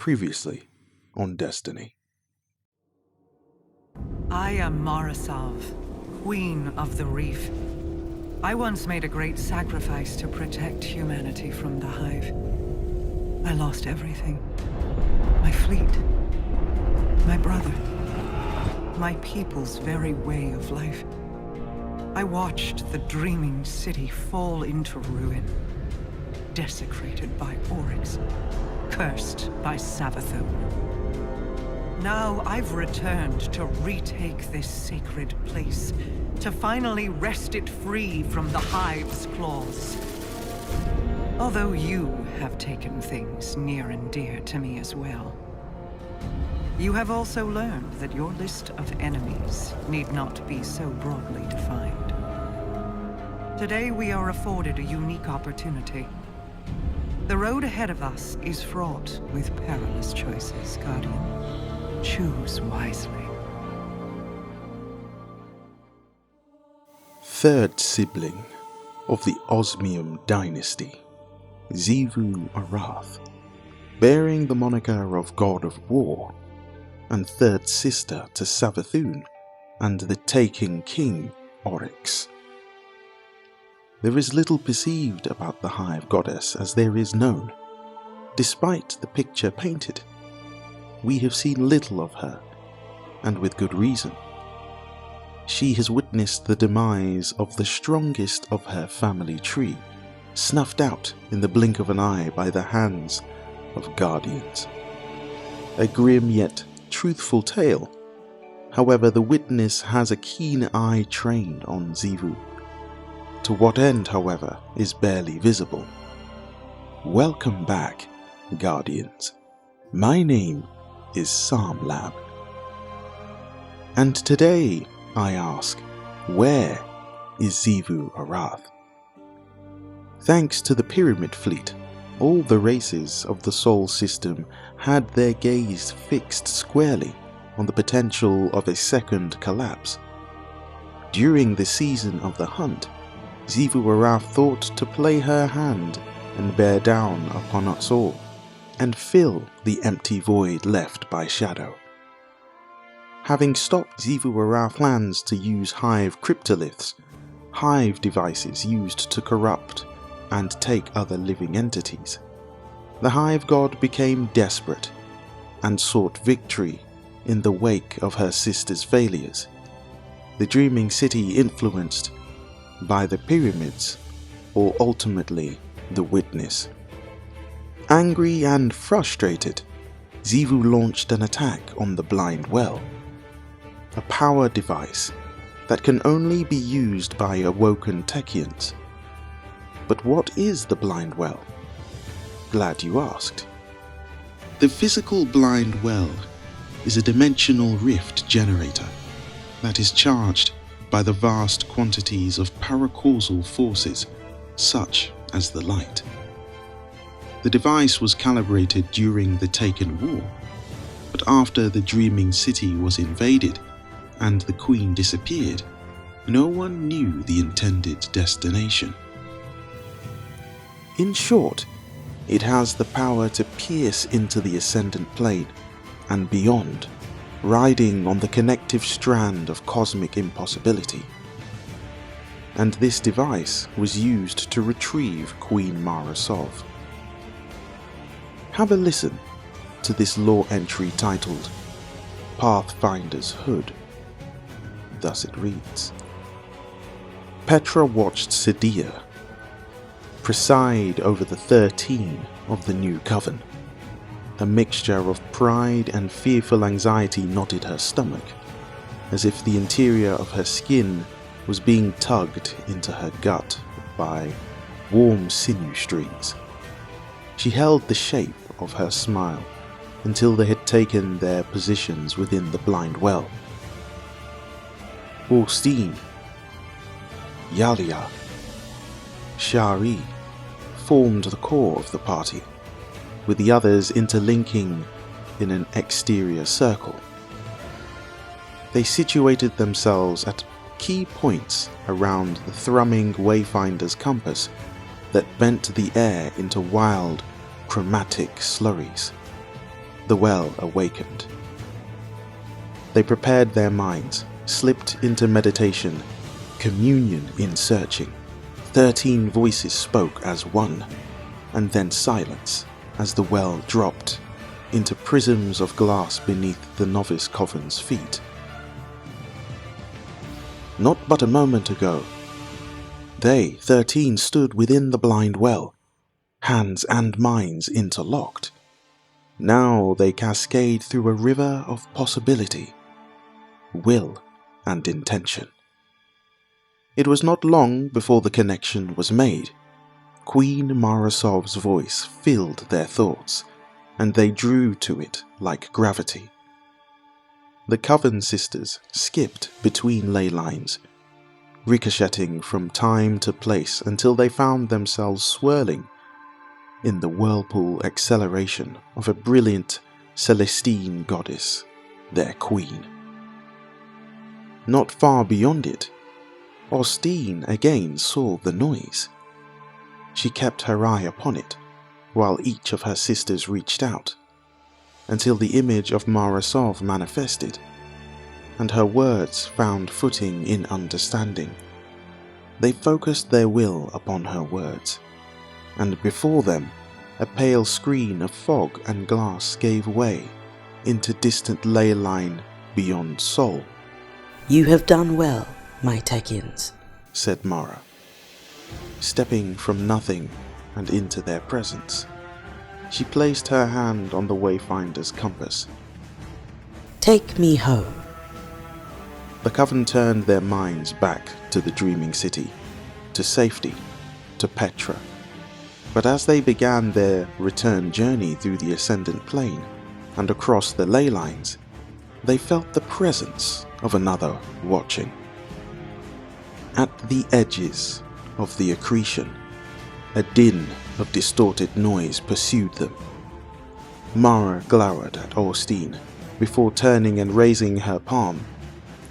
Previously on Destiny. I am Marasov, Queen of the Reef. I once made a great sacrifice to protect humanity from the Hive. I lost everything. My fleet, my brother, my people's very way of life. I watched the dreaming city fall into ruin, desecrated by Oryx, cursed by Savathun. Now I've returned to retake this sacred place, to finally wrest it free from the Hive's claws. Although you have taken things near and dear to me as well. You have also learned that your list of enemies need not be so broadly defined. Today we are afforded a unique opportunity. The road ahead of us is fraught with perilous choices, Guardian. Choose wisely. Third sibling of the Osmium dynasty, Xivu Arath, bearing the moniker of God of War, and third sister to Savathun and the Taken King Oryx. There is little perceived about the Hive Goddess as there is known. Despite the picture painted, we have seen little of her, and with good reason. She has witnessed the demise of the strongest of her family tree, snuffed out in the blink of an eye by the hands of Guardians. A grim yet truthful tale. However, the witness has a keen eye trained on Xivu. To what end, however, is barely visible. Welcome back, Guardians. My name is Samlab. And today, I ask, where is Xivu Arath? Thanks to the Pyramid Fleet, all the races of the Sol system had their gaze fixed squarely on the potential of a second collapse. During the season of the hunt, Xivu Arath thought to play her hand and bear down upon us all, and fill the empty void left by Shadow. Having stopped Xivu Arath's plans to use Hive cryptoliths, Hive devices used to corrupt and take other living entities, the Hive God became desperate and sought victory in the wake of her sister's failures. The Dreaming City influenced by the Pyramids, or ultimately the Witness. Angry and frustrated, Xivu launched an attack on the Blind Well, a power device that can only be used by awoken Techeuns. But what is the Blind Well? Glad you asked. The physical Blind Well is a dimensional rift generator that is charged by the vast quantities of paracausal forces, such as the light. The device was calibrated during the Taken War, but after the Dreaming City was invaded and the Queen disappeared, no one knew the intended destination. In short, it has the power to pierce into the Ascendant Plane and beyond, riding on the connective strand of cosmic impossibility. And this device was used to retrieve Queen Marasov. Have a listen to this lore entry titled Pathfinder's Hood. Thus it reads. Petra watched Sadia preside over the 13 of the new coven. A mixture of pride and fearful anxiety knotted her stomach, as if the interior of her skin was being tugged into her gut by warm sinew strings. She held the shape of her smile until they had taken their positions within the Blind Well. Orstein, Yalia, Shari formed the core of the party, with the others interlinking in an exterior circle. They situated themselves at key points around the thrumming Wayfinder's compass that bent the air into wild, chromatic slurries. the well awakened. They prepared their minds, slipped into meditation, communion in searching. 13 voices spoke as one, and then silence as the well dropped into prisms of glass beneath the novice coven's feet. Not but a moment ago, they, 13, stood within the blind well, hands and minds interlocked. Now they cascade through a river of possibility, will and intention. It was not long before the connection was made. Queen Marasov's voice filled their thoughts, and they drew to it like gravity. The Coven sisters skipped between ley lines, ricocheting from time to place until they found themselves swirling in the whirlpool acceleration of a brilliant Celestine goddess, their queen. Not far beyond it, Austine again saw the noise. She kept her eye upon it, while each of her sisters reached out, until the image of Marasov manifested, and her words found footing in understanding. They focused their will upon her words, and before them a pale screen of fog and glass gave way into distant ley line beyond Sol. "You have done well, my Techians," said Mara, stepping from nothing and into their presence. She placed her hand on the Wayfinder's compass. "Take me home." The Coven turned their minds back to the dreaming city, to safety, to Petra. But as they began their return journey through the Ascendant Plane and across the ley lines, they felt the presence of another watching. At the edges of the accretion, a din of distorted noise pursued them. Mara glowered at Austine before turning and raising her palm.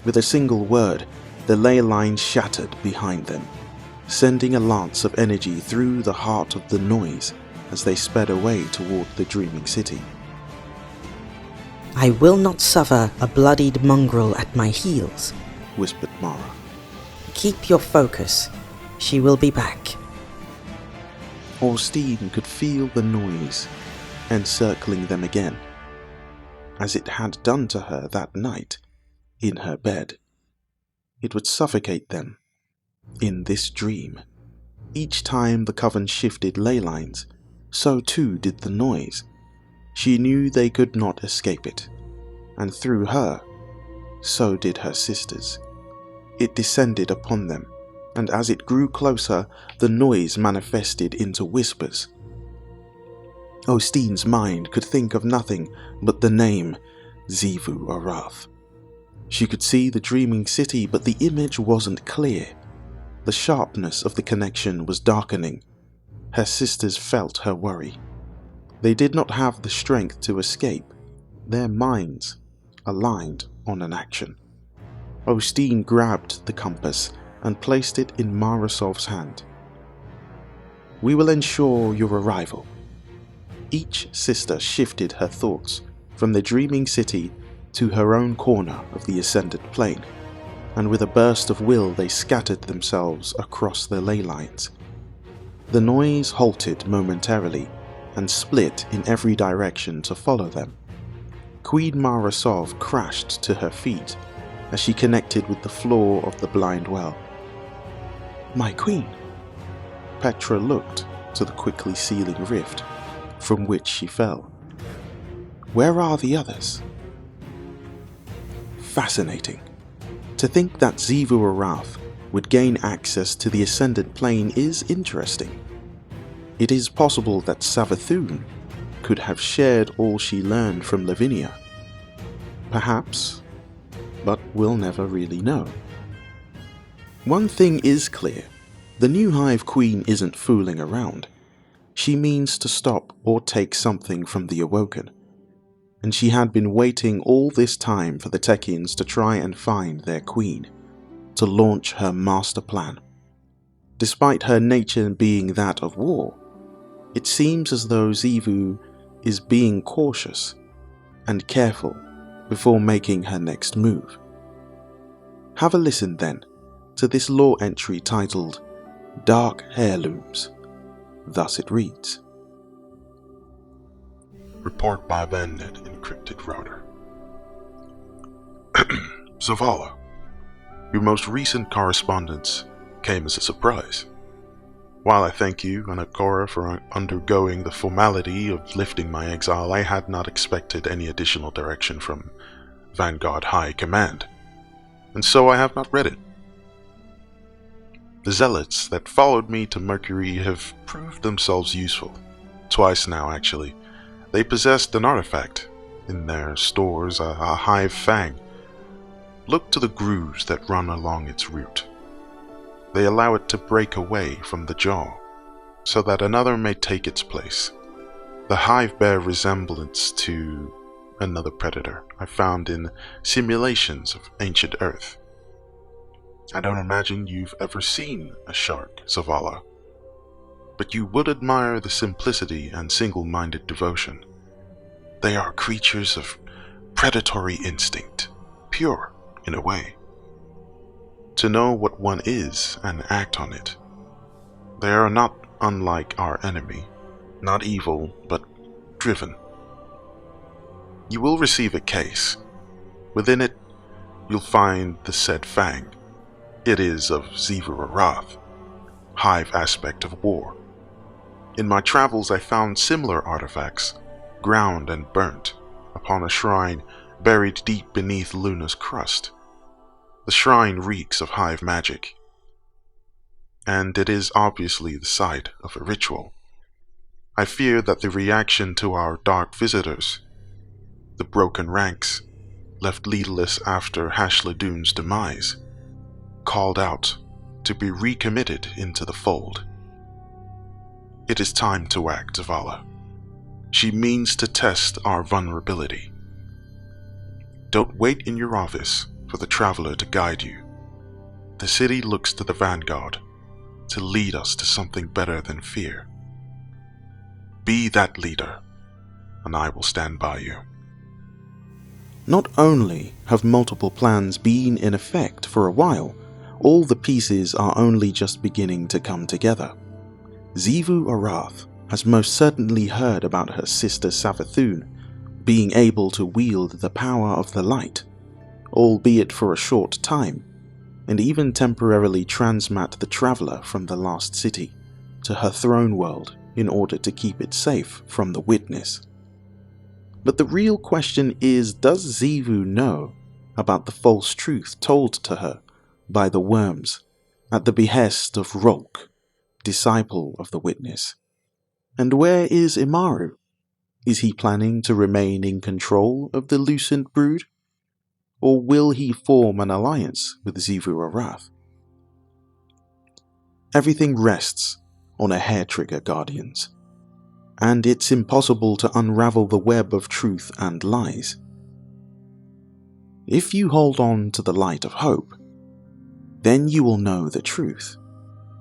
With a single word, the ley line shattered behind them, sending a lance of energy through the heart of the noise as they sped away toward the dreaming city. "I will not suffer a bloodied mongrel at my heels," whispered Mara. "Keep your focus. She will be back." Austine could feel the noise encircling them again, as it had done to her that night in her bed. It would suffocate them in this dream. Each time the Coven shifted ley lines, so too did the noise. She knew they could not escape it, and through her, so did her sisters. It descended upon them, and as it grew closer, the noise manifested into whispers. Austine's mind could think of nothing but the name Xivu Arath. She could see the dreaming city, but the image wasn't clear. The sharpness of the connection was darkening. Her sisters felt her worry. They did not have the strength to escape. Their minds aligned on an action. Austine grabbed the compass and placed it in Marasov's hand. "We will ensure your arrival." Each sister shifted her thoughts from the dreaming city to her own corner of the Ascendant Plane, and with a burst of will they scattered themselves across the ley lines. The noise halted momentarily and split in every direction to follow them. Queen Marasov crashed to her feet as she connected with the floor of the blind well. "My queen!" Petra looked to the quickly sealing rift from which she fell. "Where are the others?" Fascinating. To think that Xivu Arath would gain access to the Ascendant Plane is interesting. It is possible that Savathun could have shared all she learned from Lavinia. Perhaps, but we'll never really know. One thing is clear. The new Hive Queen isn't fooling around. She means to stop or take something from the Awoken. And she had been waiting all this time for the Techians to try and find their queen, to launch her master plan. Despite her nature being that of war, it seems as though Xivu is being cautious and careful before making her next move. Have a listen then to this lore entry titled Dark Heirlooms. Thus it reads. Report by Vannet encrypted router. Zavala, your most recent correspondence came as a surprise. While I thank you and Akora for undergoing the formality of lifting my exile, I had not expected any additional direction from Vanguard High Command, and so I have not read it. The zealots that followed me to Mercury have proved themselves useful. Twice now, actually. They possessed an artifact. In their stores, a hive fang. Look to the grooves that run along its root. They allow it to break away from the jaw, so that another may take its place. The hive bear resemblance to another predator I found in simulations of ancient Earth. I don't imagine you've ever seen a shark, Zavala, but you would admire the simplicity and single-minded devotion. They are creatures of predatory instinct, pure in a way. To know what one is and act on it. They are not unlike our enemy, not evil, but driven. You will receive a case. Within it, you'll find the said fang. It is of Xivu Arath, hive aspect of war. In my travels I found similar artifacts, ground and burnt, upon a shrine buried deep beneath Luna's crust. The shrine reeks of hive magic, and it is obviously the site of a ritual. I fear that the reaction to our dark visitors, the broken ranks, left leaderless after Hashladun's demise, called out to be recommitted into the fold. It is time to act, Zavala. She means to test our vulnerability. Don't wait in your office for the Traveler to guide you. The city looks to the Vanguard to lead us to something better than fear. Be that leader, and I will stand by you. Not only have multiple plans been in effect for a while, all the pieces are only just beginning to come together. Xivu Arath has most certainly heard about her sister Savathun being able to wield the power of the light, albeit for a short time, and even temporarily transmat the Traveler from the Last City to her throne world in order to keep it safe from the Witness. But the real question is, does Xivu know about the false truth told to her by the worms at the behest of Rolk, disciple of the Witness? And where is Imaru? Is he planning to remain in control of the Lucent Brood? Or will he form an alliance with Xivu Arath? Everything rests on a hair trigger, Guardians, and it's impossible to unravel the web of truth and lies. If you hold on to the light of hope, then you will know the truth,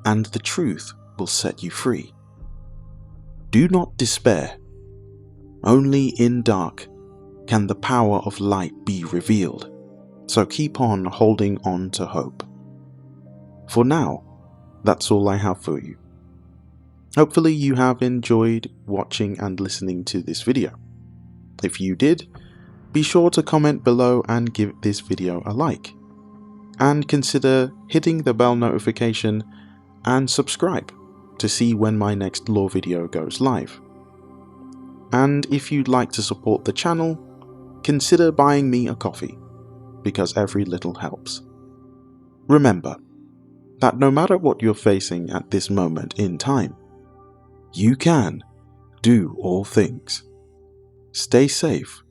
and the truth will set you free. Do not despair. Only in dark can the power of light be revealed, so keep on holding on to hope. For now, that's all I have for you. Hopefully you have enjoyed watching and listening to this video. If you did, be sure to comment below and give this video a like. And consider hitting the bell notification and subscribe to see when my next lore video goes live. And if you'd like to support the channel, consider buying me a coffee, because every little helps. Remember that no matter what you're facing at this moment in time, you can do all things. Stay safe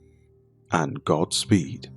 and Godspeed.